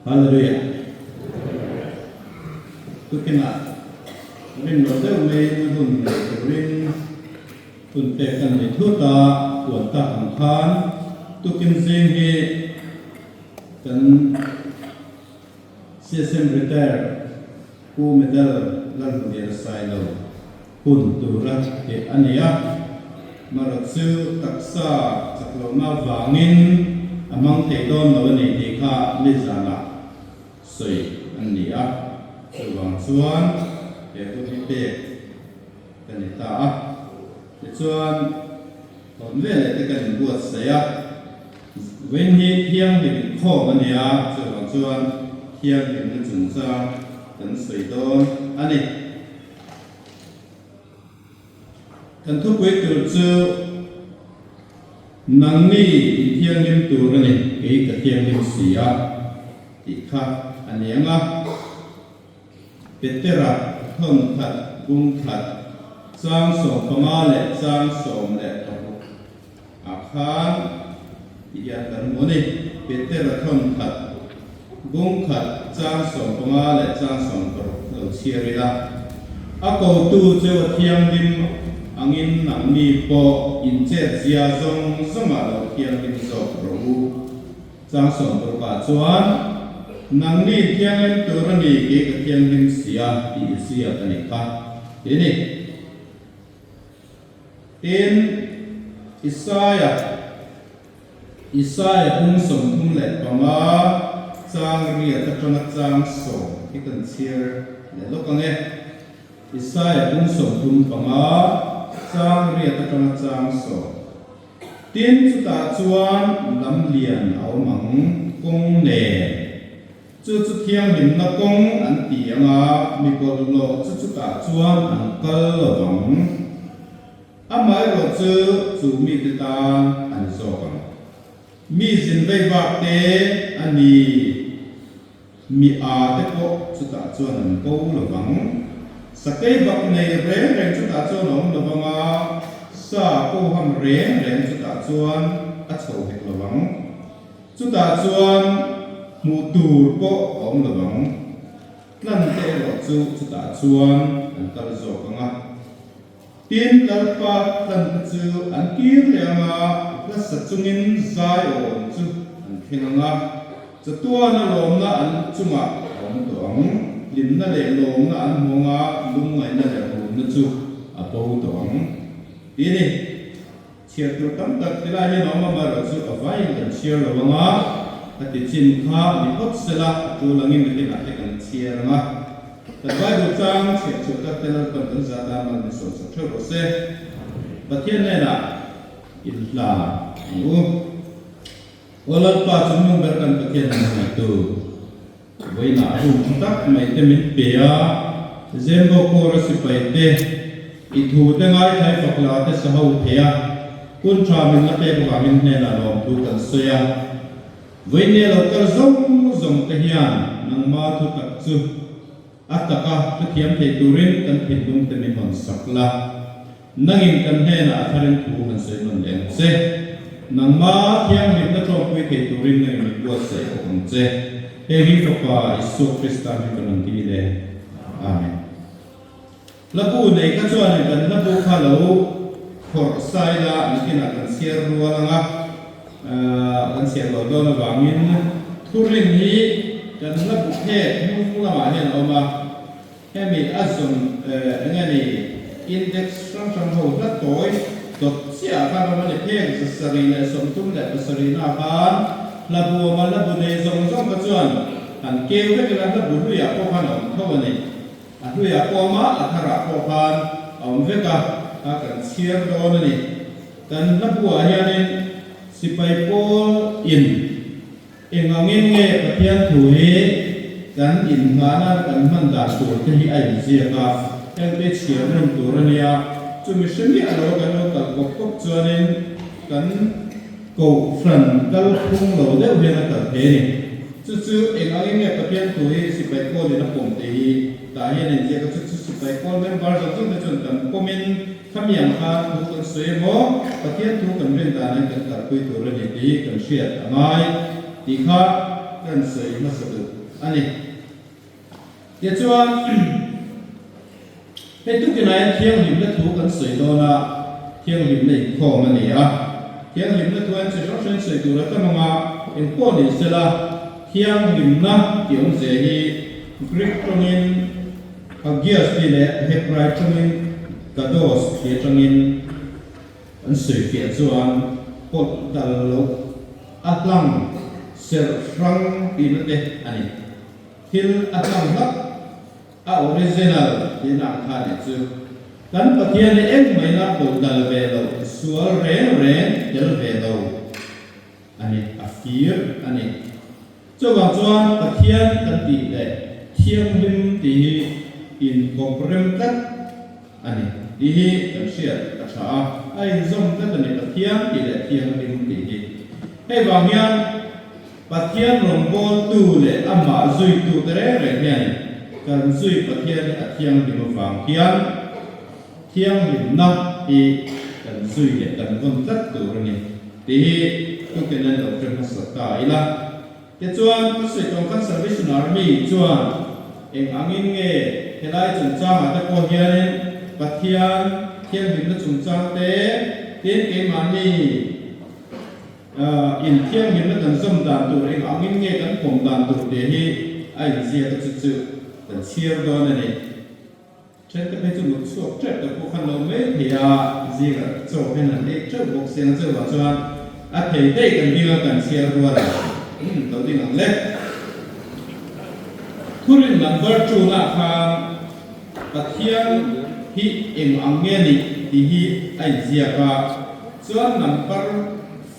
Hallelujah. Tukina rin lo deu me dun rin tun te kan ni thuta tuan ta ang khan tukin zeng hi kan CSM retire ku medal lan dia sai lo kun turat ke ania maratsu taksa chaklo na wangin amang te don lo ni ti kha ni zana soi ania chuang chuan e tu hi pe kan ta a chuan kon le le te kan buat saya wen hi thiang ni kho ania chuan thiang ni chung cha kan soi don ani kan thu pui tu chu nang ni thiang lim tu ra ni ke ka thiang lim sia ti kha anianga petera thon khat gung khat sang som pama le sang som le tabu akhan ya kan moni petera thon khat gung khat sang som pama le sang som tabu lo chiarila ako tu chu thiang lim angin nang ni po in che zia zong zoma lo thiang lim zo ro sang som ro ba chuan nang ni thiang lim tu ra ni ke ka thiang lim sia ti sia ta ni ka ini in Isaiah ung som thum le pama chang ria ta tanga chang so ikan chiar le lokange Isaiah ung som thum pama chang ria ta tanga chang so tin chu ta chuan lam lian au mang kong ne chu thiang lim na kong an ti anga mi bol lo chu ta chuan an kal lo dong amai ro chu mi te ta an so kan mi sin vei va te ani mi a te ko chu ta chuan an ko lo bang sakai bak nei re chu ta chuan om lo banga sa ko ham re chu ta chuan a chho he lo bang chu ta chuan mu tur ko om lo bang tlan te ro chu ta chuan an kal zo kanga tin kalpa tlan chu an kir le anga la sa chungin zai on chu an thinanga chatua na lom na an chunga om to ang lim na le lom na an monga lum ngai na le hu na chu a po to ang ini chia tu tam tak tila hi no ma ro chu a vai kan chia lo wanga ati chin kha ni hot sela tu langin ni na te kan chia nga ta vai du chang che chu ta te na kan za da man ni so so tho se pathian ne na illa u olat pa chumung ber kan pathian na tu voi na hu tak mai te min pe ya zembo ko ra si pai te I thu te ngai thai fakla te sa ho thea kun tra min na te ko min ne na lom tu kan soya voi ne lo kal zong te hian nang ma thu tak chu ataka te thiam thei turin kan phin dum te min hon sakla nangin kan he na atharin thu kan sei non den se nang ma thiam min na tro pui thei turin ne mi ko se ko kan che he hi fa Isu Krista mi kan ti le amen labu nei ka chuan kan labu kha lo khor sai la nikina kan siar ruanga kan siar lo don wangin thurin hi kan labu the mu la ma hian oma hemi azum ngani index sang ho la toy dot sia ka ma le the sa sari na som tum la sari na kan labu ma labu nei zong ka chuan an keu ke la labu ru ya ko kan on tho nei atu ya koma athara ko pan om veka akan siar do ni kan labu hianin sipai pol in engangin nge pathian thu he kan in ngana kan man da tu te hi ai zia ka en te chiar rum tu rania chumi shimi alo kan lo ka kok chuanin kan ko fran kal khung lo de he na ka he ni chu engangin nge pathian thu he sipai pol ni na pom te hi ta hian en je ka chu pai kol member zo chu chun kan komen khamiang kha thu kan se mo pathian thu kan ren da nan kan tar pui tu ra ni ti kan shiat angai ti kha kan sei ma sa du ani tia chuan he tu ki nai thiang lim la thu kan sei do na thiang lim nei khom ani a thiang lim la thu an se ro sen sei tu ra ta manga en ko ni se la thiang lim na ki ong se hi Greek tongin Hagias ti le Hebrai tongin Kados ti tongin an sei ki chuan pot dal lo atlang ser frang ti na te ani thil atlang lak a original ti na kha ni chu kan pathian ni em mai na pot dal ve lo sual ren del ve lo ani a fir ani cho ga chuan pathian kan ti le thiang lim ti in komprem kat ani ti hi kan sia ka tha ai zom ka ni pathian ti le thiang lim ti hi he wa hian pathian rong bol tu le ama zui tu tere re hian kan zui pathian ni a thiang lim wang hian thiang lim na ti kan zui le kan kon tat tu ni ti hi tu ken an lo trem sa ta ila te chuan ka sei tong kan Salvation Army chuan eng angin nge helai chung chang ata ko hian pathian thiang lim na chung chang te tin ke mani in thiang lim na kan som dan tu eng angin nge kan pom dan tu te hi ai zia ta chu chu kan chiar do na ni chen ka pe chu mu chu chet ta ko khan lo me thia zia cho hen na ni chu bok sen chu wa chuan a thei te kan dinga kan chiar do la to ding ang le Kurin number 2 na khang pathian hi eng ange ni ti hi ai zia ka chuan number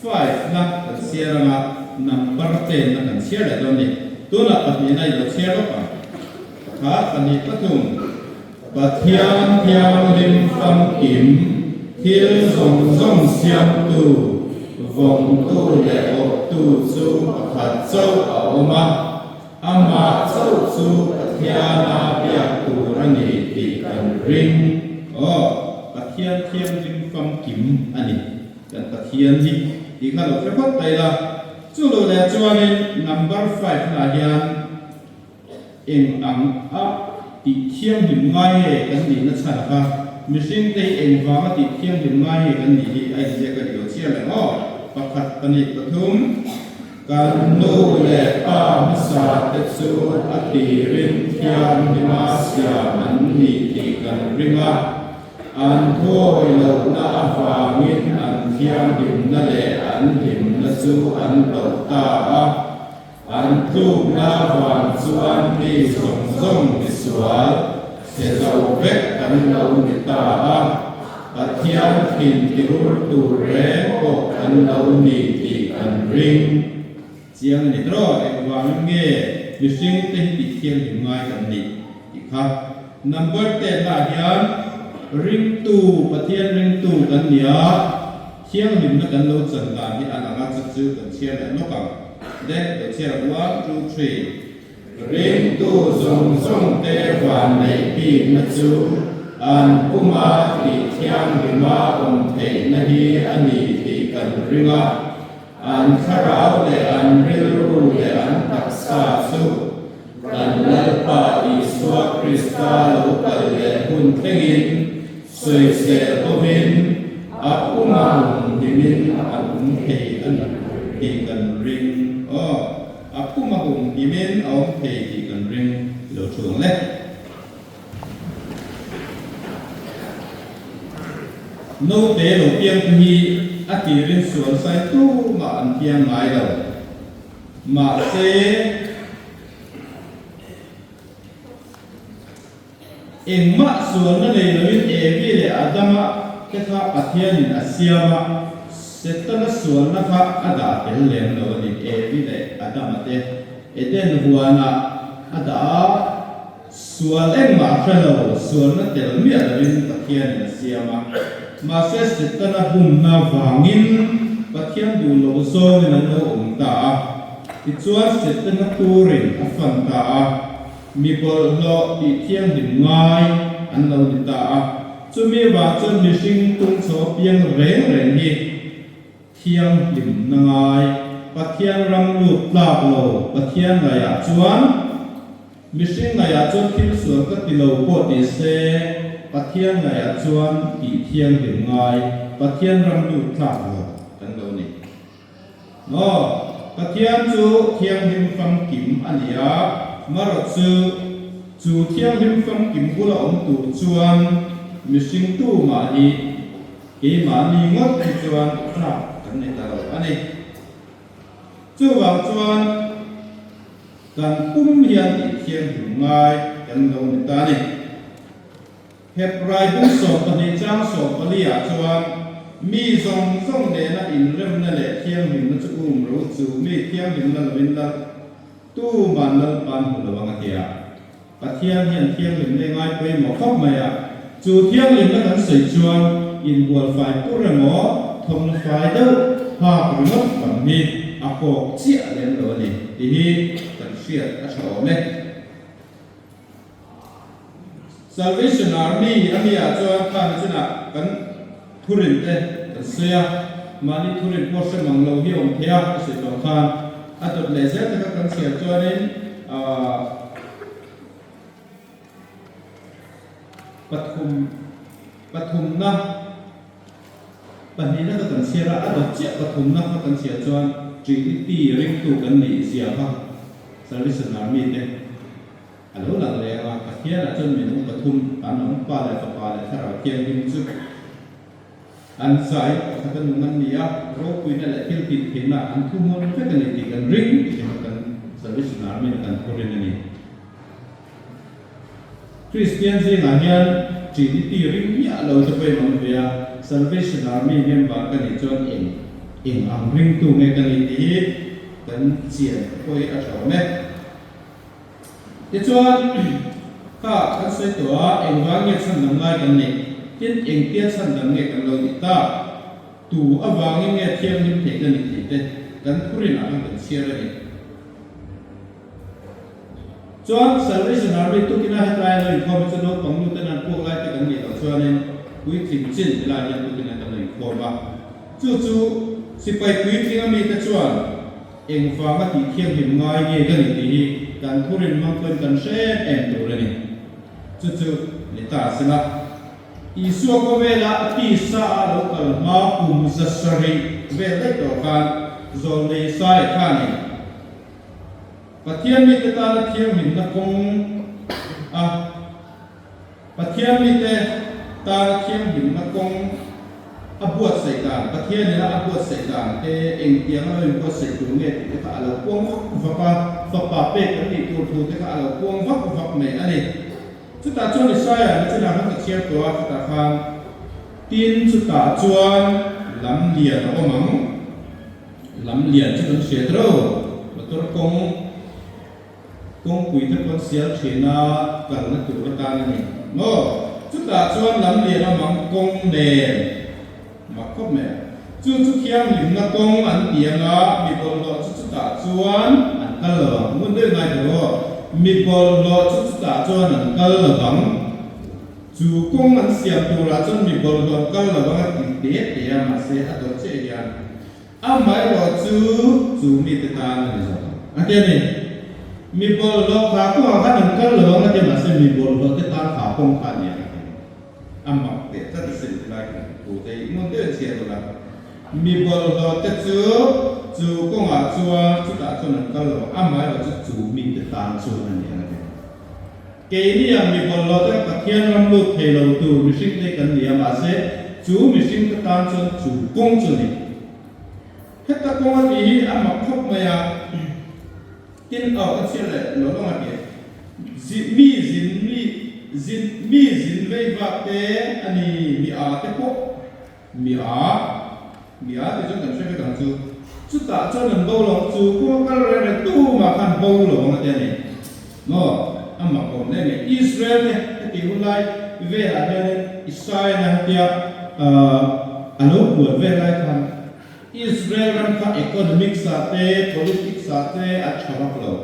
5 na kan sia na number 10 na kan sia da don ni tu na pathian ai lo sia ro pa kha pani pathum pathian thiang lim fam kim thil song song siam tu vong tu le op tu chu pakhat chau aoma ama chau chu pathiana biak tu rani ti kan ring o pathian thiam lim fam kim ani kan pathian hi ti kha lo phot tai la chu lo le chuanin number 5 na hian eng ang a ti thiam lim ngai he kan ni na chha ka missing te eng wa ma ti thiam lim ngai he kan ni hi ai je ka dio chia le o pakhat pani pathum kan nu le pa sa te chu ati rin thiam ni ma sia man ni ti kan ringa an thoi lo na awangin an thiam dim na le an dim na chu an lo ta an tu na wan chu an ni song song ni sual se zo vek kan lo ni ta pathian thin ti ur tu re ko kan lo ni ti kan ring chiang ni tro ek wang nge missing te ti thiam dim ngai kan ni ti kha number 10 na hian ring tu pathian ring tu kan nia thiang lim na kan lo chan la ni ananga chu chu kan chia le no ka de to chia 1 2 3 ring tu song song te wan nei pi na chu an puma ti thiang lim ma om the na hi ani ti kan ringa an kharau le an ril ru le an taksa su an lalpa iswa krista lo kal le hun thengin soi se ovin apuma himin an thei an ti kan ring o apuma himin ong thei ti kan ring lo chung le no te lo piang hi ati rin suan sai tu ma an piang ngai lo ma se eng ma suan na le lo in evi le adama ke kha pathian in asiama setana suan na kha ada tel lem lo ni evi le adama te eden huana ada suan eng ma khalo suan na tel mi ada rin pathian in asiama ma se setana bum na wangin pathian du lo so ni na lo ta ti chuan setana turin afan ta mi bol lo ti thiang dim ngai an lo ni ta chu mi wa chon mi sing tung so piang reng reng hi thiang dim na ngai Bát Thiên ram lụt lạc lầu Bát Thiên ngày à chuan Mishing ngày à chuan thiên xuống các tỷ lầu bộ tỷ xe Bát Thiên ngày à chuan tỷ thiên hiểm ngài Bát Thiên ram lụt lạc lầu cần đâu nè nó Bát Thiên chú thiên hiểm phong kiếm anh ya mà rồi chú thiên hiểm phong kiếm của ông tu chuan Mishing tu mà đi cái mà đi ngót thì chuan lạc cần này ta đâu anh ấy chú vào chuanกันปุ้มเฮียนอีเทียงหิวง่ายกันลงตานี่เห็บไรบุ้งสอบปฏิจ้างสอบปริยาจวนมีส่งเดนะอินเริ่มนั่นแหละเทียงหิวนั่นจะอุ้มรู้จูมีเทียงหิวนั่นวินนั่นตู้มันนั่นปันหัวระวังเทียปะเทียงเฮียนเทียงหิวได้ง่ายไปหมอครอบไหมอ่ะจูเทียงหิวนั่นกันใส่จวนอินบัวไฟตู้ระหมอทมไฟเด้อหากหรือนับฝันมีอากอกเจียเล่นเลยนี่ที่เสียกระชอมเนี่ย Salvation Army อันนี้อาจจะท่านจะนักกันทุรินเต้กันเสียมานี่ทุรินพอสมังเราเหี่ยวเทียบสิตัวท่านอาจจะเลเซอร์ที่กันเสียจวนนี้ปฐุมนะปัจจุบันนี้กันเสียละอาจจะเจ็บปฐุมนะกันเสียจวนจีตีริงตูกันหนีเสียครับSalvation Army เนี่ยอันนู้นหลังเลยว่าประเทศละจนมีน้องปฐุมอันน้องปลาเลยปลาเลยถ้าเราเทียงยิ่งสุดอันสายถ้าเป็นมันมีอ่ะโรควินาทีที่ติดเห็นละอันทุ่มมันก็กันติดกันริงที่มันกัน Salvation Army กันพูดเรื่องนี้คริสเตียนสิงห์เนี่ยจีนที่ริงเนี่ยเราจะไปมันเบีย Salvation Army เนี่ยบางกันในจวนเองอังริงตัวในกันที่กันเสียคุยอาชาวเนี่ยที่ชวนก็กันใส่ตัวเองวางเงี้ยสันดังไงกันนี่ที่เองเตี้ยสันดังเงี้ยกันเราอีตาตัวอวางเงี้ยเทียมนิ่มเทกันนี่ทีเด็กันทุเรศอะไรกันเสียเลยชวน Salvation Army ตุกินอะไรเลยพอมันจะโดนของยุตินันพวกไรแต่กันนี่ต่อชวนเนี่ยคุยถึงจินเวลาเนี่ยตุกินอะไรกันเลยพอมาจู่สิไปคุยถึงมีแต่ชวนเองฟังว่าที่เที่ยงเห็นง่ายเงี้ยกันนี่ทีการทุเรศมันเป็นการเช่นเอ็มตัวเลยนี่จู่ๆนี่ตาสิละอีสัวก็เวลาที่สาเรากลับมาคุมจัสรีเวลาต่อการโจมตีสายข้านี่ปัจจัยมีแต่ตาเที่ยงเห็นนักคงปัจจัยมีแต่ตาเที่ยงเห็นนักคงอบวชใส่กันประเทศนี้นะอบวชใส่กันแต่เองเตียงเราอบวชใส่ตัวเนี่ยที่เขาเราพวงฝักเป็ดกันนี่ตัวที่เขาเราพวงฝักเมย์อันนี้สุดท้ายจวนอิสราเอลจะนำให้เชียร์ตัวสุดท้ายฟังตีนสุดท้ายจวนลำเลียนเอามังลำเลียนจะต้องเสียตัวแล้วตัวกงคุยทั้งคนเสียเชียนากันนั่นตัวประการนี่โน่สุดท้ายจวนลำเลียนเอามังกงเดนมาครบไหมจู่ๆเขียงหลิมนักกงอันเตียงอ่ะมีบอลโลจู่ๆตาจวนอันกันเหรอมุ่งเดินไงเถอะมีบอลโลจู่ๆตาจวนอันกันเหรอบังจู่กงอันเสียตัวละจนมีบอลโลกันเหรอบังติดเดียมาเสียอัดเจียนไม่รอจู่มีแต่ตาเนี่ยจ้ะอันนี้มีบอลโลขาตัวข้างหนึ่งกันเหรอบังจะมาเสียมีบอลโลที่ตาขาปงขาเนี่ยมาเตะจะติดสิ่งอะไรกูจะมุ่งเดินเชียร์ตัวละมีบอลเราจะจู่ก็งาจู่ตาจวนก็เราไม่เราจะจู่มีแต่ตาจวนนั่นเองนะเกย์นี่ยังมีบอลเราจะปัจจัยรำลุเทเราตัวมิชิกในกันเนี่ยมาเสจู่มิชิกตาจวนจู่กงจวนนี่แค่ตะกงอันนี้มาครบไหมอ่ะกินเอาอันเชียร์เลยเราต้องมาเกี่ยมีสินเววักเตอันนี้มีอาเตปกมีอาที่จงกันช่วยกันจู่ตาจวนนั้นเบาลงจู่พวกกันเรื่องตู้มาขันเบาลงอะไรเนี่ยเนาะมาคนเนี่ยอิสราเอลเนี่ยที่หุ่นไล่เวลาเนี่ยอิสราเอลเนี่ยที่อันนู้นปวดเวลาคันอิสราเอลรันค่า economic สาเต politics สาเตอัจฉริยะ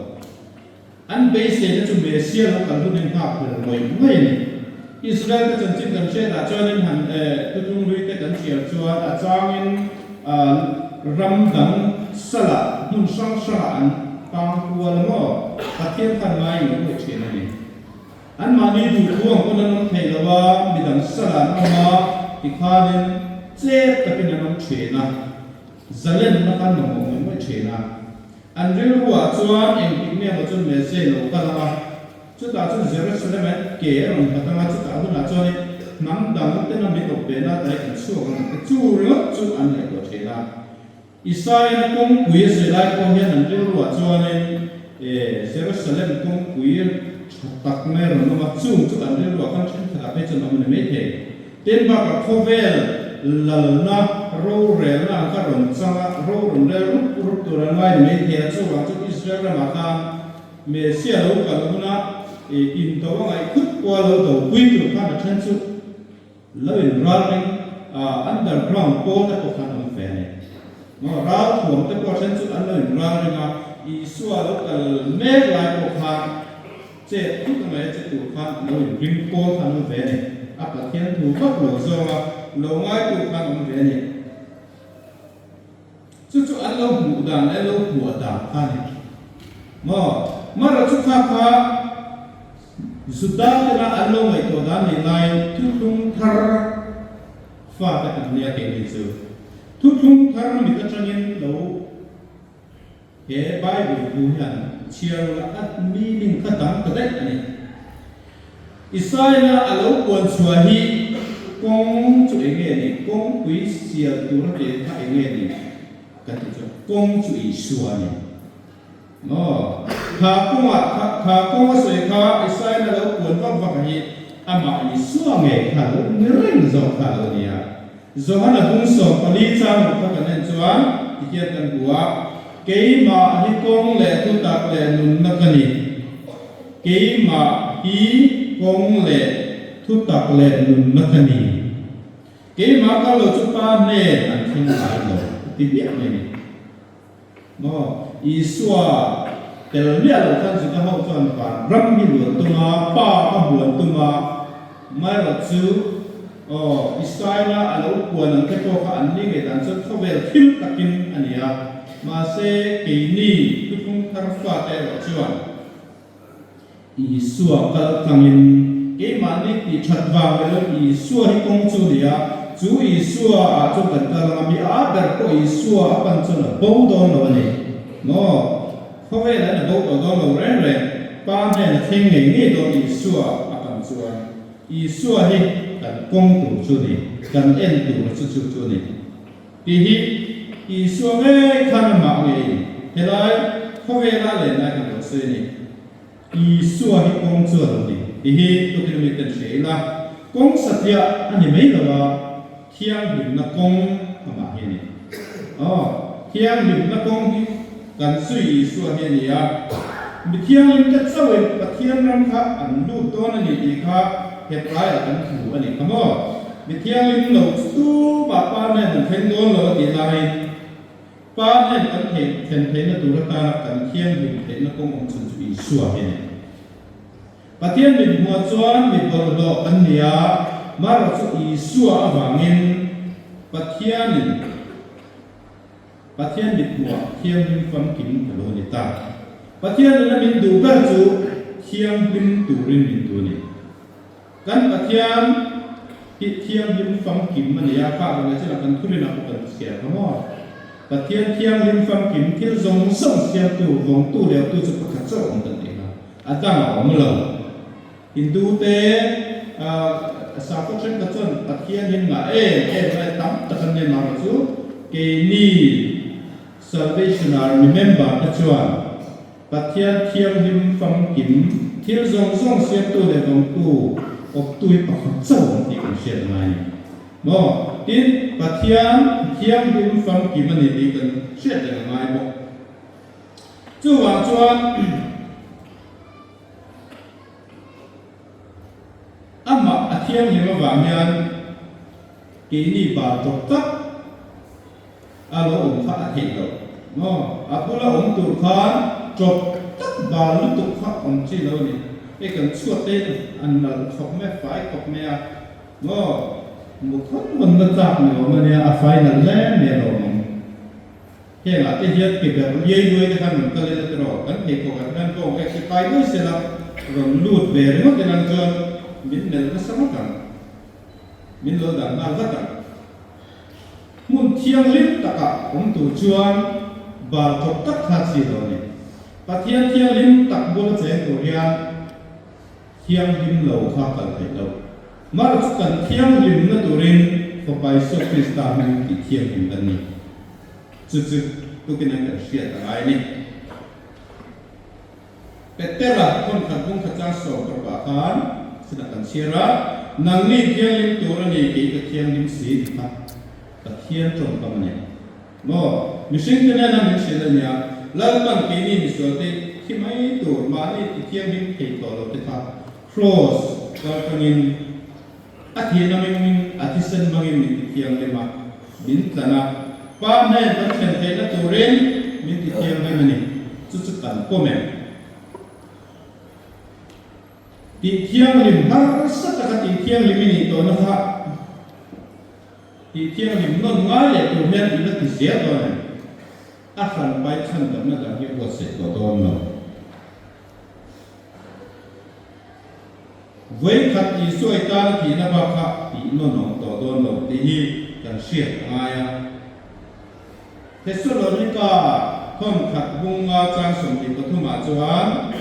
อันเบสเนี่ยจุดเบสเสียแล้วกันทุกอย่างภาพเป็นมวยไม่เนี่ยอิสราเอลก็จนจิ้มกันเช่นอาจารย์นั้นหันทุกรุ่งรุ่งแต่กันเชียร์ชวนอาจารย์รำดังสลับ mun sang an pang kual mo pathian kan mai ni chena ni an mani du thuang ko nan thei lawa midang salan ama tikhanin che takin nan chena zalen na kan mo mo chena an ril wa chuan eng pik ne mo chun me se lo kala chu ta chu Jerusalem ke ron patanga chu ta hu na chuan nang dang te na mi to pe na dai kan chu kan chu lo chu an le ko chena Isaiah kong kui se lai ko hian an ril wa chuan Jerusalem kong kui tak me ron ma chu chu an ril wa kan chen tha pe chu nam ne me the ten ba ka khovel lalna ro re na ka ron changa ro ron re ru tu ran lai me the chu wa chu Israel ma ka me sia lo ka lu na in to ngai khut kwa lo to kui tu ka na chen chu lo in running underground ko ta ko kan on fe ne no ra thuam te ko chen chu an lo in running ma I suwa lo kal me lai ko kha che tu ka me che tu kha lo in ring ko kan on fe ne ap la thian thu ko lo zo ma lo ngai tu kan on fe ne chu chu an lo mu dan le lo hu da kha ne mo mara chu kha kha Sudah kena alo mai to dan ni lai tu tung thar fa ta kan nia ke ni chu tu tung thar mi ta changin lo he Bible bu hian chiang la at meaning kha dang ta dai ani Isaiah alo pon chua hi kong chu enge ni kong kui sia tu ra te tha enge ni kan ti chu kong chu I suwa ni no kha kong soi kha Isaiah na lo pon va va hi ama I suwa nge kha lo ngreng zo kha lo nia zo hana bung so pali chang kha kan nen chuan tikiat kan bua keima hi kong le tu tak le nun na kani keima hi kong le tu tak le nun na kani keima ka lo chu pa ne an thing lai lo ti biak ne ni no I suwa tel lia lo kan chu ka ho chuan pa ram hi luan tunga pa ka buan tunga mai lo chu Isaiah alo puan ang kepo ka an ni nge dan chu khovel thil takin ania ma se ke ni tu kung tarfa te lo chuan I suwa kal tangin ke ma ni ti that wa lo I suwa hi kong chu lia chu I suwa a chu kan ta la mi a ber ko I suwa pan chu na bo don lo ni no khovel na bo do don lo ren ren pa ne na thing nge ni do I suwa a kan chuan I suwa hi kan kong tu chu ni kan en tu chu chu chu ni ti hi I suwa nge khan ma nge helai khovel la le na kan lo se ni I suwa hi kong chu lo ni ti hi tu ki mi ten se la kong satya ani mai lo wa thiang bin na kong ma hi ni thiang bin na kong hi kan sui I suwa hi ni ya mi thiang lim ta chawe pa thiang ram kha an lu to na ni ti kha het lai kan thu ani kamo mi thiang lim lo tu ba pa ne an theng don lo ti lai pa ne kan the na tu ra ta kan thiang lim the na kong ong chun chu I suwa hi ni pa thiang lim mo chuan mi bol lo an nia ma ro chu I suwa awangin pa thiang lim pathian mit mo thiam lim fam kim lo ni ta pathian na min du ka chu thiam lim tu rin min tu ni kan pathian hi thiam lim fam kim man ya ka ba cha kan thulin a kan sia ka mo pathian thiam lim fam kim thil zong song sia tu vong tu le tu chu ka cha ong tan ni ha atang ong lo hindu te sa ko chen ka chon pathian lim nga la tam ta kan ne ma chu ke ni salvation are remember the chuan pathian thiam lim fam kim thil zong zong sia tu le vong tu ok tu pa chong ti kan sia mai mo tin pathian thiam lim fam kim ani ti kan sia te mai mo chu wa chuan ama athiam lim wa mian ke ni ba tok tak alo ong kha a thei lo no apula ong tu khan chop tak ba lu tu kha ong chi lo ni e kan chuat te an nal khop me fai khop me a no mu khon mon na tak ni o ma ne a fai na le me lo hiện là cái hiện kịp được dây đuôi cái thằng mình ta lên rồi cái thì có cái thằng có cái tay đuôi sẽ là rồi lùi về nó cái năng chân mình nên nó sống cả mình lo đàn nào rất cả muốn thiêng liêm tất cả ông tổ chuan và chọc tất cả gì đó này và thiêng liêm tất bộ chế tổ riêng thiêng liêm lâu khác cần phải đâu mà lúc cần thiêng liêm nó tổ riêng có phải số Christa mình bị thiêng liêm lần này chút tôi cái này cần siết lại này Petera kon kan kung kacang so berbakan sedangkan sira nang ni thiêng liêm tổ này cái thiêng liêm sĩ thiêng trong tâm này, nó mình sinh cái này là mình sinh ra nhà, lần bằng cái này mình nói thì khi mấy tuổi mà đi thiêng liêm thì tổ là cái thằng close và cái nhìn, thiêng là mình sinh bằng mình thiêng liêm mà mình là na, ba này vẫn xem thấy là tuổi lên mình thiêng liêm này, chút tận của mình, thiêng liêm har rất là cái thiêng liêm này tổ nó ha thì thiêng liêm nó ngay để tụi mình đi được cái gì đó này, phần bài thân đó là cái bộ sách của tôi nó, với các ý xuôi ta thì nó bảo các ý nó tôi nó thì cần siết ngay à, thế số lượng này cả không khát bung trang sủng thì có thu mà chuan,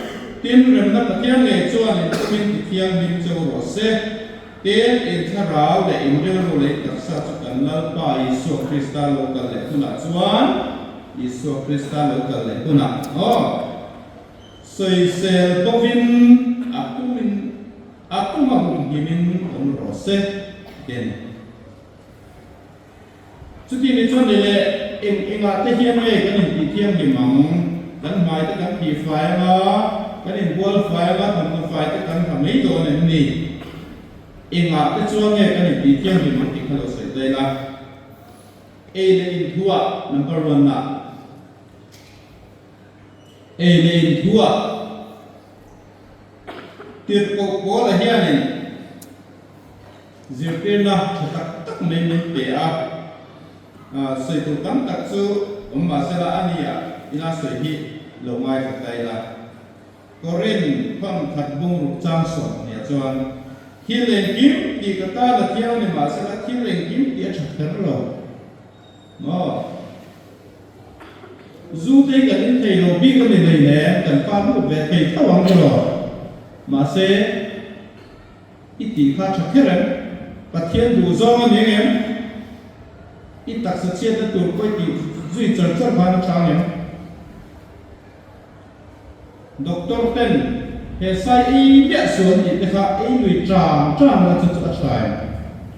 tin rằng nó thiêng này chuan thì mình thiêng liêm châu rõ sẽ tiên in thà rau để in điều rồi đặc sắc cho cần là bài Isu Christa local lệ tu nà chuan Isu Christa local lệ tu nà soi sel bovin aku mang gimin om rose den chút thì mình chuan để in ngã tới hiên này cái này thì thiêng thì mỏng đánh mai tới đánh thì phải là cái này buôn phải là thằng phải tới đánh mấy đồ này nè in ngã cái chuông nghe cái này tí thiêng thì mình thích hello sợi đây là A là in thua number 1 là A là in thua tiệt cổ là here này diệt tiên là tắc mình bẻ sợi tụ tắm tắc su mà sẽ là anh à ina sợi hi lâu mai thật đây là Korean phong thật bung rục trang sọn nhà chuan thiên lên kiếm thì cái ta là theo này mà sẽ là thiên lên kiếm địa chặt thế rồi, nó dù thế cái những thầy rồi biết cái này nè cần pha một về thầy thao hoàng rồi mà sẽ ít tí pha chặt thế rồi và thiên đủ do anh em ít đặc sự chia được tụi quay thì duy trì cho pha nó trang em Doctor Ten hệ sai y biết xuống thì cái khác y người tràm là chân chân trái,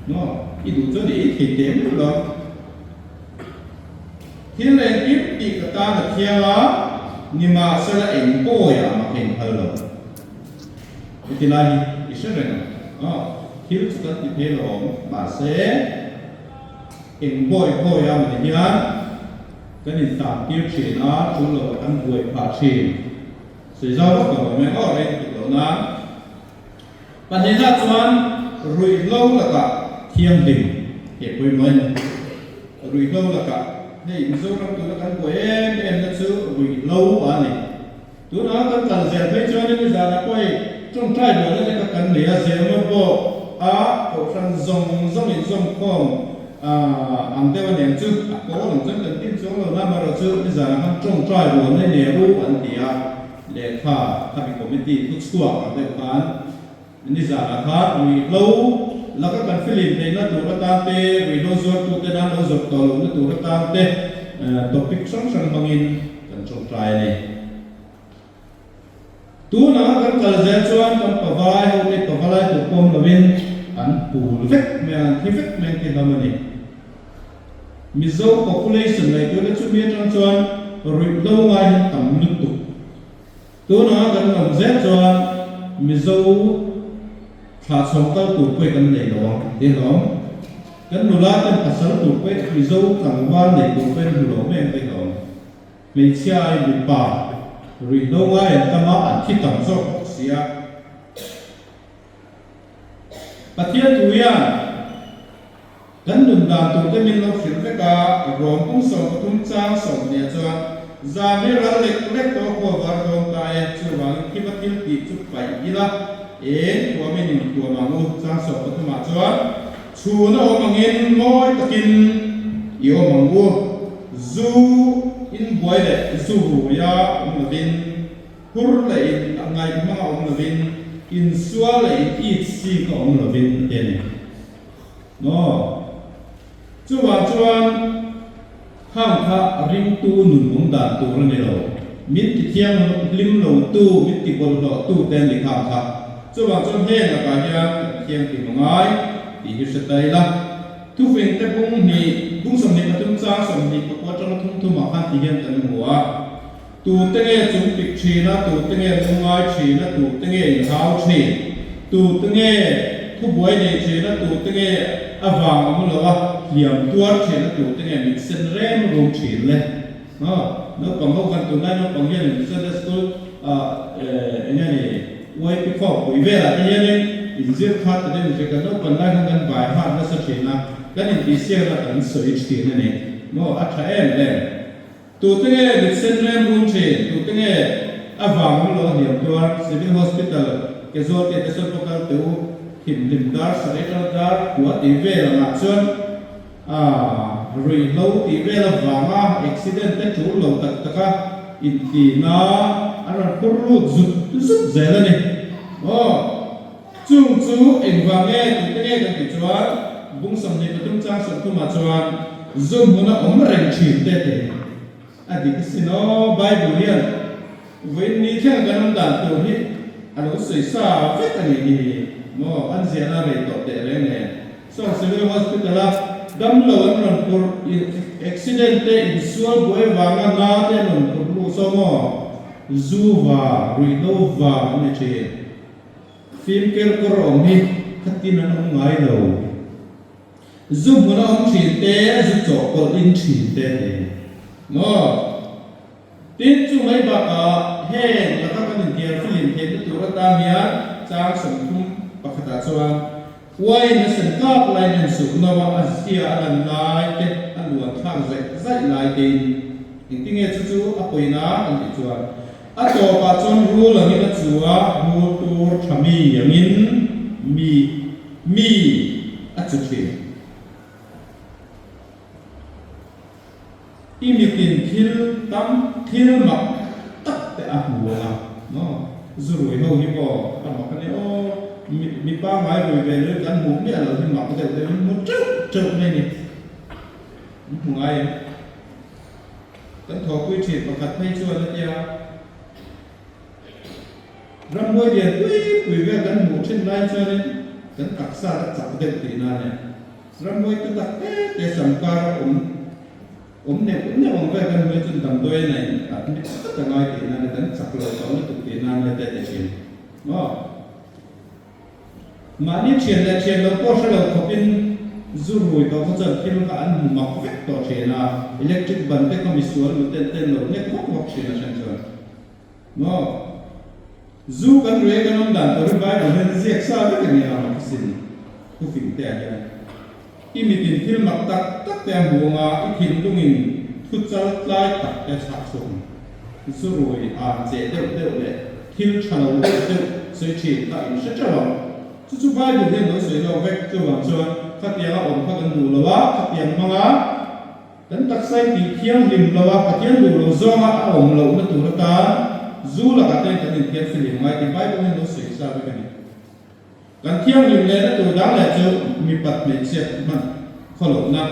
nó y đủ cho để thì điểm được rồi. Thiên lên kiếm thì cái ta là theo á, nhưng mà sẽ là ảnh bôi à mà hình hơi rồi. Thì là ý sẽ rồi nè, thiếu chút thì thế rồi mà sẽ ảnh bôi à mà thì nhá, cái này tạm tiêu chỉ nó chúng là ăn bôi phá chỉ, sự giao lúc của mình ở đây na bạn thấy ra chuan rủi lâu là cả thiêng liêm hiệp với mình rủi lâu là cả này dấu trong tôi là căn của em là sự rủi lâu à này tôi nói căn cần dẹp với cho nên bây giờ là quay trong trai đó là cái cần để dẹp một bộ cổ phần dòng không anh ta vẫn nhận chứ có lòng rất cần tin số là năm rồi chứ bây giờ là trong trai đó nên nếu anh thì để khá các bị committee tốt score ở đây kan ini zara kha we low là các cần phim này nó tụ ra tê we no zor tụ tê nó zor to nó tụ ra tê topic song bangin kan trong try này tu na kan kal za chuan kan pawai ho te pawai tu pom lovin an pul vek me an hi vek men ke damani mizo population này tu le chu mi trong chuan rồi lâu ngai tam nút tu tôi nói gần gần Z cho mình dâu thả sống tao tụt quay gần để đó để đó gần nụ lá gần thả sống tụt quay mình dâu thằng quan để tụt quay nụ lỗ men để đó mình chia ai bị bà rồi đâu ai ta mà ăn thịt tẩm sốt xia bắt thiên tụi à gần nụ đàn tụt cái mình lâu khiến cái cả rồng cũng sống cũng trang sống để za mi ral lek to ko war dong ta e chu wang ki ma til ti chu pai ila e ko mi ning ko ma mu sang so ko ma chuan chu na o mangin moi takin i o mangu zu in boy le zu ya lovin hur le ngai ma lovin in sual le eat si ko lovin ene no chuan hang kha ring tu nun mong dan tu ran lo mit ti thiang lim lo tu mit ti bol lo tu ten li kha kha chuan he la ka ya thiang ti ngai ti hi sa tai la tu fin te bung ni bung som ni patum cha som ni ko tang thum thum ma khan ti hian kan huwa tu te nge chung pik chi na tu te nge ngai chi na tu te nge hau chi tu te nge thu boy ni chi na tu te nge avang am lo wa hiam tuar chi na tu te nge mix sen rem ro chi le no pang ho kan tu na no pang hian Sunday school ene ni wai pi kho pui ve la hian ni in zir khat te ni ka no pan lai kan bai ha na sa chi na kan in ti sia la kan soi chi na ni no a tha em le tu te nge mix sen rem ro chi tu te nge avang lo hiam tuar civil hospital ke zo te te so pokal tu him lim dar sare dar wa ti ve la na chuan rui lo ti ve la wanga accident te chu lo tak taka in ti na ara puru zut zela ni chung chu eng wange tu te nge kan ti chuan bung sam ni patum chang sam tu ma chuan zum huna om reng chin te te adi kisino bible hian wen ni thang kan dan tu hi alo sei sa vet ani ni mo an zia na re to te re ne so civil hospital la dam lo an ron por accident te in sual boy wanga na te ron por lu so mo zuwa rinova ne che film ker kor om hi khatin an ngai lo zum na om chin te zu cho ko in chin te mo tin chu mai ba ka he la ka kan tiar film he tu ra ta mia chang som thum pakhata chuan wai na san ka lai nan su na wa asia an lai te an luan thang zai lai te in tinge chu apoina an ti chuan a to pa chon ru la ni na chuwa ru tur thami yangin mi a chu thi imitin thil mak tak te a huwa no zurui ho hi bo kan ma kan o mi pa mai roi ve le kan mu mi alo hi mak te te mu chu ne ni mu ngai kan tho pui thi pakhat phei chuan la ya ram boi dian pui ve kan mu chen lai chuan kan taksa ta chak de ti na ne ram boi tu tak te samkar ne om ve kan me chun dam doi nei a ni ta ngai ti na ne kan chak lo to ni tu ti na ne te te chin no ma ni chen lo po sha lo khopin zurui to ko chan thil ka an mak vek to thena electric ban te ko mi sual lu ten lo ne ko ko china chan chuan no zu kan re kan on dan to bai ba hen ziak sa ve kan ya ma sin ku fin te ya imitin thil mak tak te muanga I thin lungin thu chal tlai tak te sak sum zurui a che de le thil chalo de soi chi ta in sha chawa chu bai bu hen no soi lo vek chu wang chuan khatianga om kha kan du lawa khatiang manga kan tak sai ti thiang lim lawa khatiang du lo zonga a om lo na tu ra ta zu la ka te kan in thian filim mai ti bai bu hen no soi sa ve kan kan thiang lim le na tu dang le chu mi pat me che man kholo na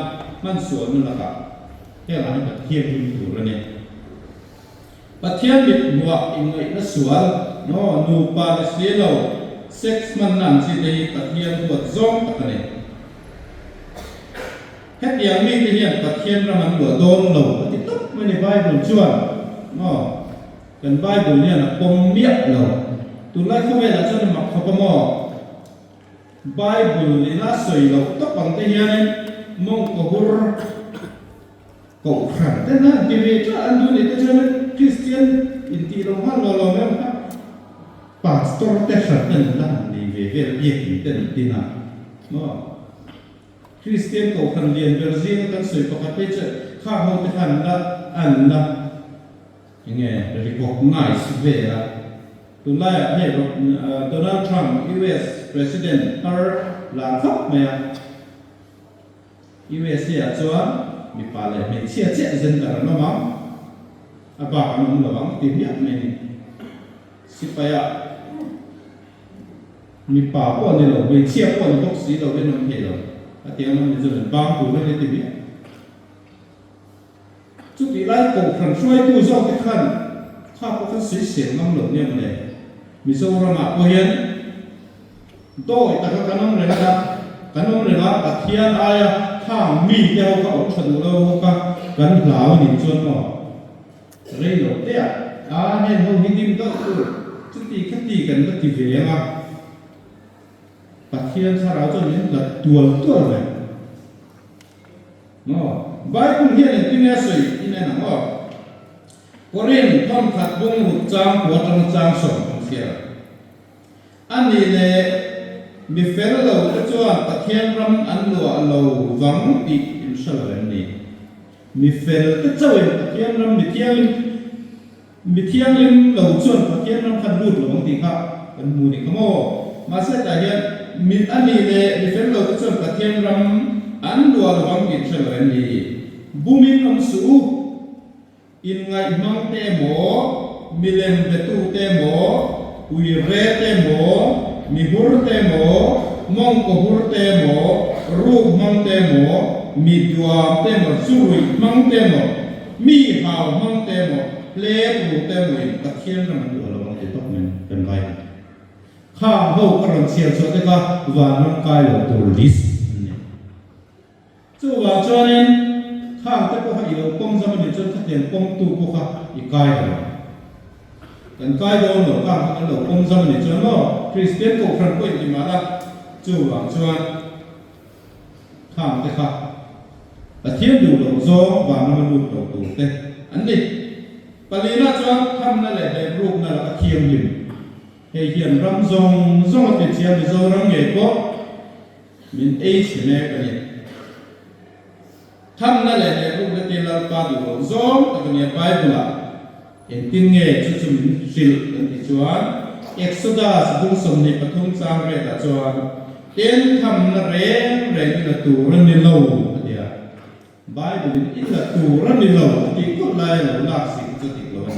man suan na ka he la ni pat thiang lim tu ra ne pathian mit muak in ngai na sual no nu pa le se lo sex man nan si te pathian huat zong ta ne het yang mi te hian pathian ra man lo don lo ti tok me ni bible chuan no kan bible ne na pom miak lo tu lai kho ve la chuan mak kho pa mo bible ni na soi lo tok pang te hian mong ko hur ko khan te na ti ve cha an du ni te chuan Christian in ti lo han lo me pastor te sa ten la ni ve ye ten ti na no Christian ko khan lian Brazil kan soi pakhat pe che kha ho te khan la an la ยังไง recognize เวลาตัวแรกให้โดนัลด์ทรัมป์ US president หลังครับไหมUS เนี่ยจวนมีปาเลยมีเชี่ยเจนแต่ละน้องมั้งอาบากน้องระวังตีเนี่ยไม่สิไปมีป่าพวกนี้เรามีเชี่ยพวกนี้พวกสีเราเป็นน้ำเห็ดเราอาทิตย์นั้นมันจะเป็นบางปูไม่ได้ตีเนี่ยจุดที่ไล่กบขันช่วยผู้ชอบที่ขั้นข้าพเจ้าสีเสียงน้ำหลงเนี่ยมันเลยมีโซรมาพอเห็นโต้แต่ก็น้องเลยนะครับกันน้องเลยนะแต่เทียนอายข้างมีเดียวก็อดสะดุดเราก็กันหลาวหนิชวนหมอเรื่องหลงเตี้ยเนี่ยเราหินดินก็คือจุดที่ขั้นตีกันก็ตีเสียงอ่ะแต่เทียนสาราวจนนี้ละตัวเลยเนาะใบคุณเฮียนที่เนี่ยสวยที่เนี่ยนะว่าก็เรียนท่อนขัดบุ้งหุดจางหัวจางจางส่งของเสียอันนี้เลยมีเฟรเราก็จวนตะเทียนรำอันลัวเราหวังปีอินชาลล์นี่มีเฟรก็จวนตะเทียนรำมีเทียงลิมเราจวนตะเทียนรำขัดรูดหลวงตีครับเป็นมูนิขโมมาเสียแต่เฮียมีอันนี้เลยมีเฟรเราก็จวนตะเทียนรำอันลัวหวังอินชาลล์นี่บุมินอมสูอินไงมังเตโมมิเลนเบตูเตโมอุยเรเตโมมีหุรเตโมมองกหุรเตโมรูปมังเตโมมีดวงเตโมสุริมังเตโมมีหาวมังเตโมเลปูเตโมตะเคียนนั่นดูเราบางทีต้องเป็นไรข้ามเขากำลังเสียสดก็วางน้ำกายเราตัวลิสจู่ว่าจวนนี้ข้างแต่พวกเขาอยู่ป้องจะมันจนขัดเตียนป้องตู้พวกเขาอีกกายเลยกันกายโดนหลอกข้างกันหลอกป้องจะมันจนว่าคริสเตียนก็ครั้งก็อีมาละจู่ว่าจวนข้างแต่ข้าแต่เทียนดูหลอกโซ่วางมันดูหลอกตู้เต้อันนี้ปรินาจวนทำนั่นแหละในรูปนั่นแหละเทียมอยู่ให้เขียนรำทรงเป็นเทียมในโซ่รำใหญ่ก็มีเอชแม่กันเนี่ยทำนั่นแหละในรูปเตียนเราปาดูโซ่แต่ก็เนี่ยไปบุละเห็นติ้งเงี้ยชุมสิลกันที่จวนเอ็กซ์โดดัสบุญสมนิปทุมสร้างเรื่องจวนเตียนทำนั่นเรื่องนั่นตัวรันนิโลเดียบายบุญอินละตัวรันนิโลที่ก็ไล่เราลากสิ่งจุดติดลง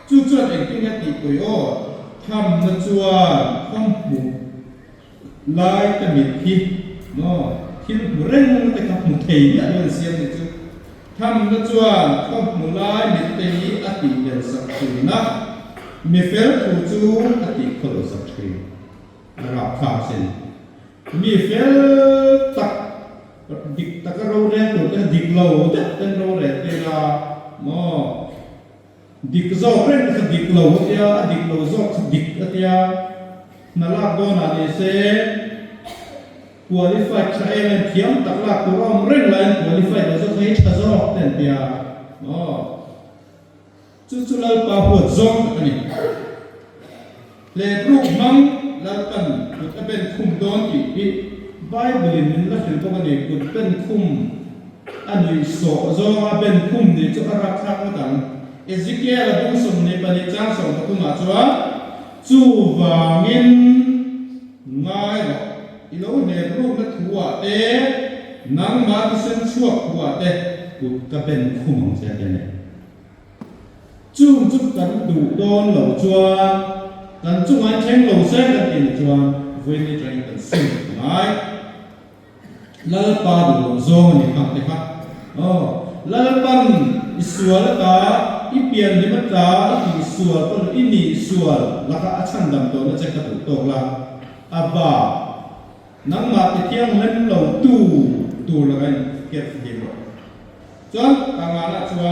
จุดเองติ้งเงี้ยติดตัวโอ้ทำนั่นจวนข้อมูลไล่แต่มีพิษเนาะที่เร่งมันแต่กับมุทัยเนี่ยมันเสียงนี่จุทำนั่นจวนข้อมูลไล่มีเตยอติเดนสักทีนะมีเฟลทูจูอติโคลสักทีรับข่าวเส้นมีเฟลตักดิกตักเราเรียนตัวเต็มดิกเราเต็มเราเรียนเวลาโมดิกโซ่เร่งคือดิกเราเดียดิกเราโซ่ดิกเดียนั่นละโดนอะไรเสียqualify ใช้เงินเทียมตักลักตัวเราเร่งเลย qualify เราจะใช้ชั้นสอบเต็มเดียจุดเราปาหัวจงอันนี้เลรูปมังแล้วกันจะเป็นคุมโดนอีกไบเบิลมันละถึงพวกนี้กุดเป็นคุมอันนี้โซ่จงเป็นคุมนี่จะรักษากันต่างเอซิเกียลดูสมในปณิจังสองตุมาจัวจูวางินง่ายหรออีโลเนรูปนักหัวเตนังมาที่เส้นชั่วหัวเตกุดก็เป็นคุมของเสียเองจุดกันดูโดนเหล่าจัวกันจุงอันเชงเหล่าเส้นกันอินจัวเวนิจาริกันสิ่งไหนแล้วปาดูโซมันนี่ครับเด็กครับแล้วปันอิสวลตาอีเปียนที่มันตาอีสวลปันอินี่สวลแล้วก็อัชันดำตัวนั่นจะกระตุกตกละอาบานังมาติเที่ยงเล่นเหล่าตู้ละกันเก็บเก็บจนต่างกันละจัว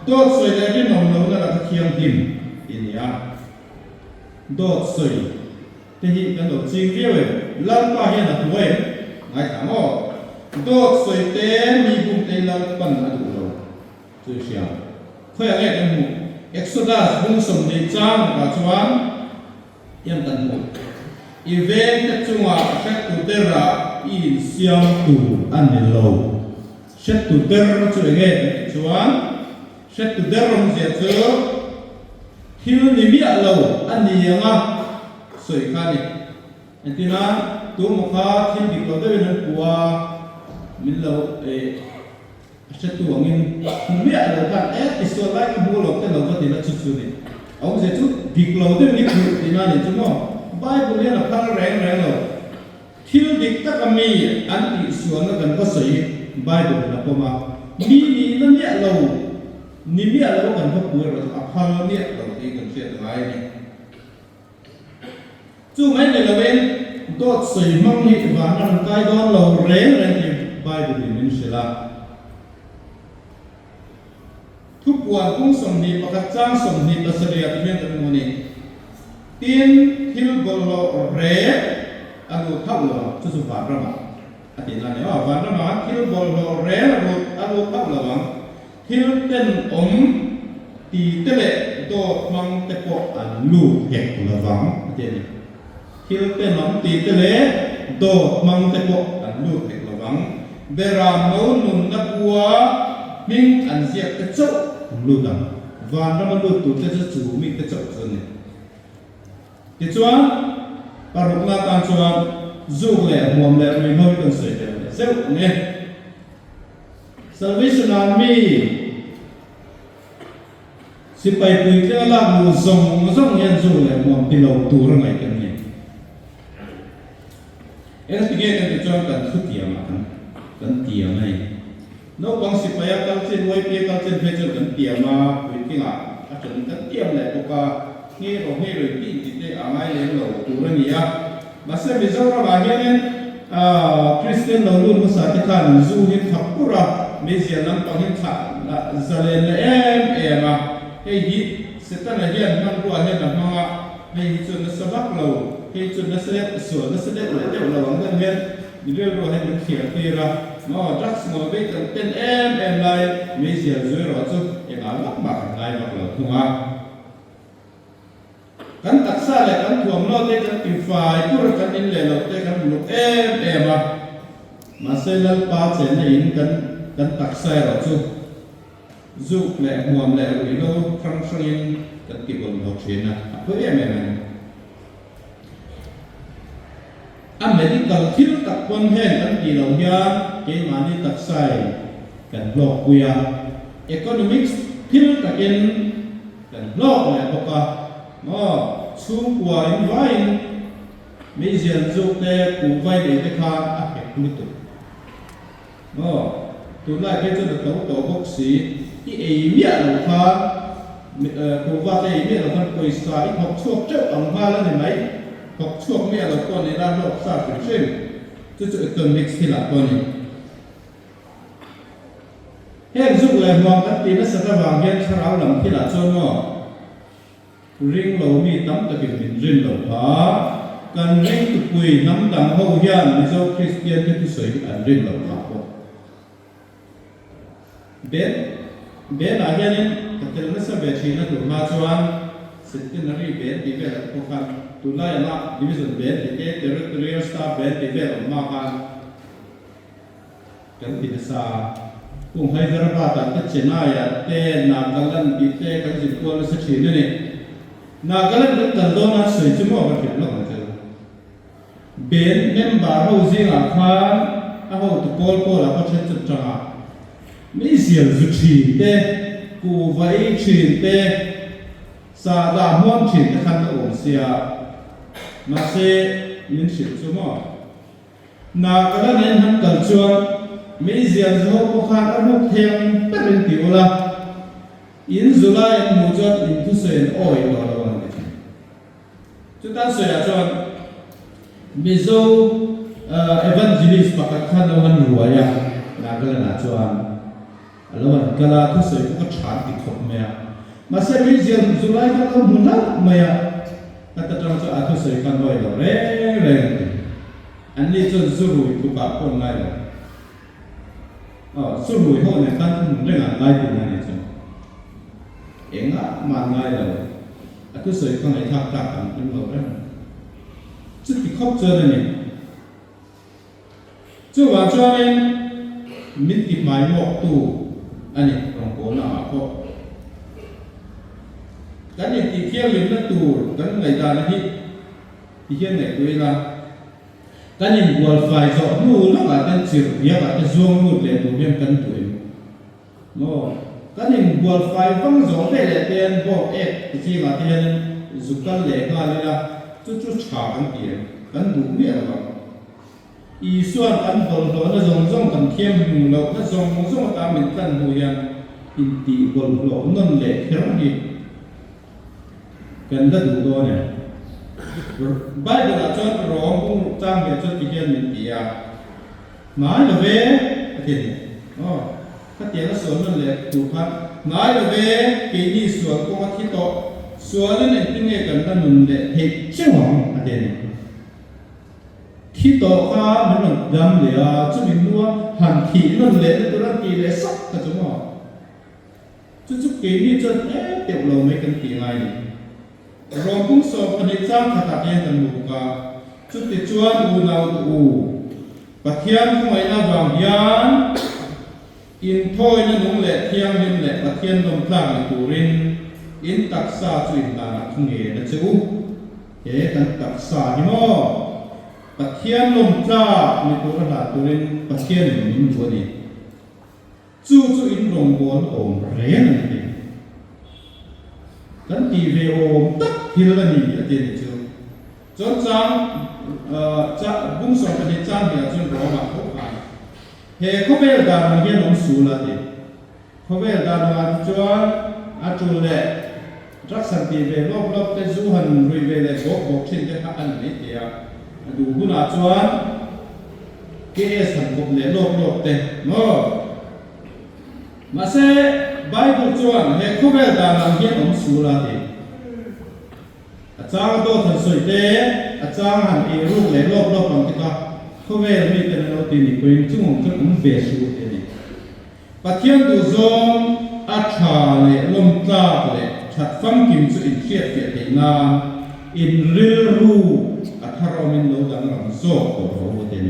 โดดสวยได้ที่นมเราแล้วก็เคียงหิมอินยาโดดสวยที่หินกันโดดจริงเดียวเลยลันป้าเห็นตัวเองไงถามว่าโดดสวยเต็มมีบุญเต็มลันปันมาดูเราจุดเชียวเพื่อให้กันหมู่เอ็กซ์โดดัสบุญสมในจ้างปัจจุบันยังกันหมู่อีเวนต์จังหวะเช็คตัวเดระอีเสียงตัวอันนี้เราเช็คตัวเดระช่วยให้ปัจจุบัน set to the wrong jet so thil ni mi alo ani anga soi khani antina tu mokha thil dik lo de nan puwa min lo set to angin mi alo kan iso lai ka bu lo te lo ka ti na chu chu ni ông sẽ chút việc lâu tới những chuyện thì nào để chúng nó Bible này là khá rèn rèn rồi thiếu việc tất cả mi anh bị xuống nó cần có sấy Bible là có mà mi nó nhẹ lâu ni nhẹ lâu cần có bùa rồi à nó nhẹ lâu thì cần chuyện lại này chú mấy này là bên tốt sấy mong nhị và nằm cái đó lâu rèn rèn thì Bible thì mình sẽ làmทุกวันกุ้งสมนิปกจ้างสมนิปเสรียที่เป็นตัวนี้ตีนทิลบอลเรอนุทับหล่อจุดฝันระมาอธิษฐานเนี่ยว่าฝันระมาทิลบอลเรอนุทับหล่อทิลเป็นตีเตะโตมังเตปออันลูกเหกระวังเจนี่ทิลเป็นตีเตะโตมังเตปออันลูกเหกระวังเบรามโนนุนนับวัวมิงอันเสียกระจกลูกดังวันนั้นมันลูกตัวจะจู่มีกระจกส่วนนี้ที่ชวนปรุณาการชวนจูเล่หวมเล่ไม่น้อยกันเสียเดียวเซลเนี่ย Salvation Army สิไปคุยกันละมูส่งเงินจูเล่หวมที่เราตัวเรื่องอะไรกันเนี่ยที่เกี่ยวกันชวนกันทุกอย่างกันเกี่ยวไหมนอกจากสิไปกันเช่นไว้เพียกันเช่นเพชรกันเตี่ยมาวิธีงานอาจารย์กันเตี่ยมเลยพวกนี้เราให้เลยปีนติดอะไรเลยเราตัวนี้อ่ะมาเสพจะเราบางอย่างคริสเตียนเราลุ้นภาษาที่ข้านูจูหินขับกุระไม่เสียนั่งฟังหินขาจะเล่นมาให้ฮิตเสร็จแล้วเนี่ยมันรู้อะไรแบบนั้นให้จนสบักเราให้จนเสด็จส่วนเสด็จเลยเดี๋ยวเราหวังกันเนี่ยเรื่องรู้ให้มันเขียนตีระnó rất ngồi bên cạnh tên em lại mấy giờ dưới rồi chứ em nói lắc mặt lại mặt là không à cắn tắc xa lại cắn thuồng nó tới cắn tìm phải cứ rồi cắn in lệ lộc tới cắn lục em mà xây lên ba chén này in cắn tắc xa rồi chứ giúp lệ muộn lệ rồi nó khăng khăng in cắn kịp bằng học chuyện à với em medical thiếu tập quan hệ anh đi lâu nha cái mà đi tập sai cần lọc quia economics thiếu tập in cần lọc này bọc nó xuống qua in vai mấy dân giúp để cụ vai để cái khang áp hệ lưu tục nó tụi lại cái chỗ được tổ bốc sĩ cái ấy miệng là khang cụ vai cái miệng là khang quỳ sai học chuộc trước bằng ba lần này mấy học chuộc miệng là con này đang lọc sao phải xem chứ economics thì là con này hết giúp lại mong các tín nó sẽ ra vàng hiện sau đó làm thì là cho nó riêng lẩu mi tắm tại vì mình riêng lẩu phá cần riêng tụ quỳ nắm đằng hậu hiền vì do Christian cái thứ sấy ăn riêng lẩu phá của bé là hiện cái tên nó sẽ về chỉ nó tụ ma cho ăn sẽ tên nó đi bé thì bé là khó khăn tụ lại là division bé thì cái territorial staff bé thì bé là ma khăn cái gì ça cùng Hyderabad tại Chennai te Nagaland di te kan jipur sa China ni Nagaland kan tandona soi chumo ba khin lo ma chalo ben member housing a khan a ho to pol la ko chen chu changa mi sial zu thi te ku vai chin te sa da mon chin te khan o sia ma se min shi chumo Nagaland nen han kal chuan mấy giờ rồi có khá đã hút thêm tất nhiên tiểu là in July một chút in thu sen oi đó là vấn đề chúng ta sẽ cho bây giờ evangelist bạc khăn đâu hắn rùa ya là cái là cho anh là cái là thu sen có chán thì không mẹ mà sẽ bây giờ July các ông muốn lắm mẹ các ta trong cho anh thu sen khăn oi đó rẻ anh đi cho zuru itu bạc con này số mùi hôi này ta không rất là lai của này chứ, em á mà lai rồi, cứ sợi con này thạc cảm trong đầu đấy, chứ thì khóc chơi này, chứ vào cho nên mình kịp máy mọc tù, anh này còn cố nào có กันอย่างที่เที่ยวลิมนั่นตูกันไหลตานะที่เที่ยวไหนตัวละกันอย่างบัวไฟสอบนู่นแล้วกันเสียบเยอะกันช่วงนู่นเลยตัวเบี้ยกันตัวโน่กันอย่างบัวไฟฟังสองได้เลยเตียนบอกที่มาเตียนสุกันเลยกันเลยละจุดฉากกันเตียนกันดูเนี่ยหรออีส่วนกันตอนนั้นส่งกันเที่ยงเราถ้าส่งตามเป็นกันหูยังอินดีบนหลงนั่นเลยแค่นี้กันได้ดูตัวเนี่ยใบเดือดจนร้องกุ้งจ้างเดือดจนที่เที่ยงมีเดียหมายเลยเว้ยอาทิตย์อ๋อถ้าเตียงก็สวนนั่นเลยถูกครับหมายเลยเว้ยปีนี้สวนก็ที่โตสวนนั่นเองที่เนี่ยกันนั่นมันเลยเห็ดเชี่ยวหงอาทิตย์ที่โตข้ามันดำเลยอ่ะจะมีนัวหันขีนั่นเลยตัวนั้นกีเลยสักกระจุกอ่ะจุดปีนี้จนเดี๋ยวเราไม่กันตีไงรองผู้สอบปฏิจ้างขัดเย็นกันบุกาจุดติดชวนอูนาวอูปะเทียนขโมยนาบางยานอินโทยนั่นนุ่งเละเทียงนิ่มเละปะเทียนลมพลางในตูรินอินตักษาจุดตาทุ่งเอ๋นะเจ้ากันตักษาหิมอปะเทียนลมพลางในตูระดับตูรินปะเทียนนิ่มตัวนี้จู่อินลมบอลโอมเรียนนี่กันทีเวโอมตักฮิลลานีอาทิตย์เจ้าจนจะบุ้งสองปฏิจจานเนี่ยจนรอมาพบกันเฮ้เขาเป็นดาราเฮียน้องสูละดิเขาเป็นดาราจวนอาจุเล่รักสันติเวรอบเตจูหันรุยเวเล่บอกเช่นเดียวกันนี่เดียดูหุ่นอาจวนเกสันบอกเล่รอบเตโน่มาเซ่ไบเบิลจวนเฮ้เขาเป็นดาราเฮียน้องสูละดิอาจารย์โตทันสวยเตะอาจารย์หันเอรูเล่รอบของที่ก็เขาเวลมีแต่เราตีนี่เป็นจุ่มจุ่มเบสูเองปัจจัยดูซองอัฐาเล่ลมตาเล่ชัดฟังกิมสุอินเชียเทียนาอินริลรูอัฐารมินโลดังหลังโซ่ตัวเขาเอง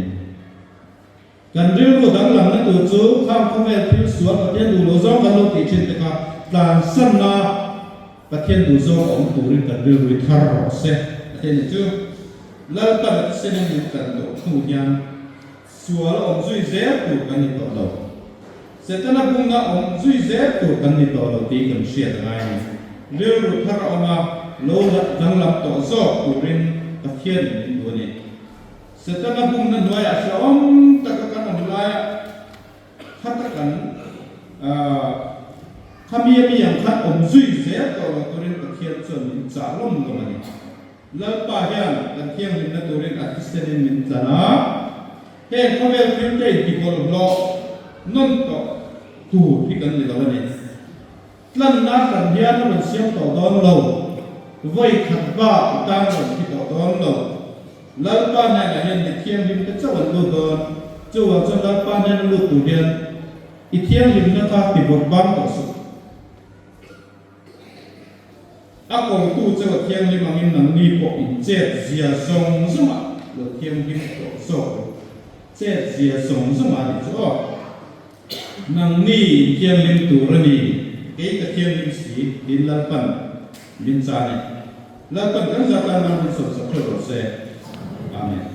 กันริลรูดังหลังนั้นตัวจูข้ามเขาเวลพิสวนปัจจัยดูโลซองกันโลติชินตะกาการสันนาปัจจัยดูซองของตัวริกันริลรูทารอเซปัจจัยนี้จูแล้วตอนนี้เส้นนี้กันตัวผู้ยังส่วนองค์จุยเจ็บตัวกันนี่ตัวเราเสร็จแล้วบุ้งนะองค์จุยเจ็บตัวกันนี่ตัวเราตีกันเสียดายเรื่องรูทาราออกมาโลละดังลำตัวโซ่ตัวเรนตะเคียนตัวนี้เสร็จแล้วบุ้งนั้นด้วยอาชอมตะกันองค์ลายขัดกันขมีอย่างขัดองค์จุยเจ็บตัวเราตัวเรนตะเคียนส่วนจ่าล้มตัวนี้แล้วป้าเฮียนกันเที่ยงมินนัตัวเรื่องอาทิตย์เสด็จมินจานะเฮ้เขาเวลฟิลเตอร์ที่บอลบล็อกนั่นก็ตูที่กันเลยตอนนี้ลั่นนักกันเฮียนมันเสียงต่อตอนเราไว้ขัดบ้าตั้งเราที่ต่อตอนเราแล้วป้าเนี่ยเห็นเที่ยงมินก็เจ้าวันดูตอนเจ้าวันจนแล้วป้าเนี่ยลูกตัวเดียนอีเที่ยงมินนั่นท่าที่บทบังต่อสู้Aku tu cakap tiang lima minang ni pok jet zia song semua, lo tiang lima pok so jet zia song semua itu nang ni tiang lim tu rani, ke tiang lim si di lapan bin sana, lapan kan zatan nang so so terus amin.